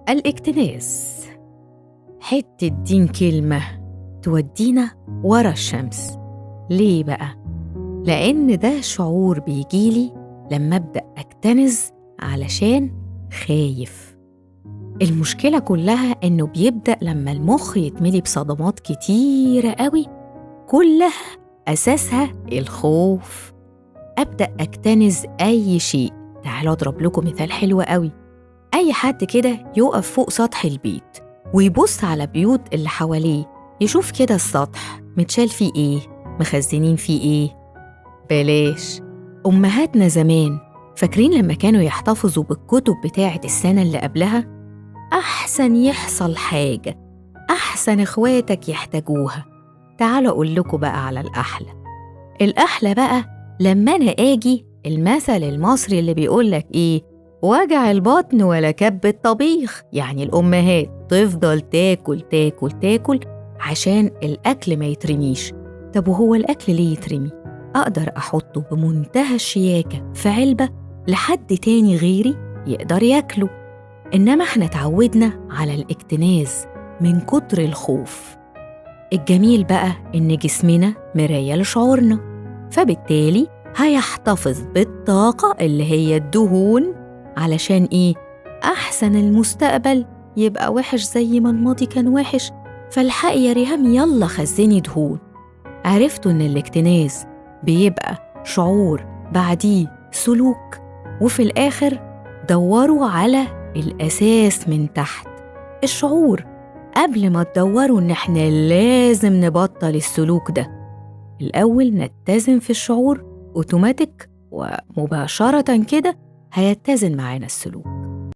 الاكتناز حتة دين كلمة تودينا ورا الشمس. ليه بقى؟ لأن ده شعور بيجيلي لما أبدأ أكتنز علشان خايف. المشكلة كلها إنه بيبدأ لما المخ يتملي بصدمات كتيرة قوي، كلها أساسها الخوف. أبدأ أكتنز أي شيء. تعالوا أضرب لكم مثال حلو قوي. أي حد كده يقف فوق سطح البيت ويبص على بيوت اللي حواليه، يشوف كده السطح متشال فيه إيه، مخزنين فيه إيه. بلاش أمهاتنا زمان، فاكرين لما كانوا يحتفظوا بالكتب بتاعة السنة اللي قبلها؟ أحسن يحصل حاجة، أحسن إخواتك يحتاجوها. تعالوا أقول لكم بقى على الأحلى بقى لما أنا آجي المثل المصري اللي بيقولك إيه؟ وجع البطن ولا كب الطبيخ. يعني الأمهات تفضل تاكل تاكل تاكل عشان الأكل ما يترميش. طب وهو الأكل ليه يترمي؟ أقدر أحطه بمنتهى الشياكة في علبة لحد تاني غيري يقدر ياكله. إنما إحنا تعودنا على الاكتناز من كتر الخوف. الجميل بقى إن جسمنا مراية لشعورنا، فبالتالي هيحتفظ بالطاقة اللي هي الدهون. علشان إيه؟ أحسن المستقبل يبقى وحش زي ما الماضي كان وحش. فالحقي يا ريهام يلا خزني دهون. عرفتوا إن الاكتناز بيبقى شعور بعديه سلوك، وفي الآخر دوروا على الأساس من تحت الشعور قبل ما تدوروا إن إحنا لازم نبطل السلوك ده. الأول نتزن في الشعور أوتوماتيك، ومباشرة كده هيتزن معانا السلوك.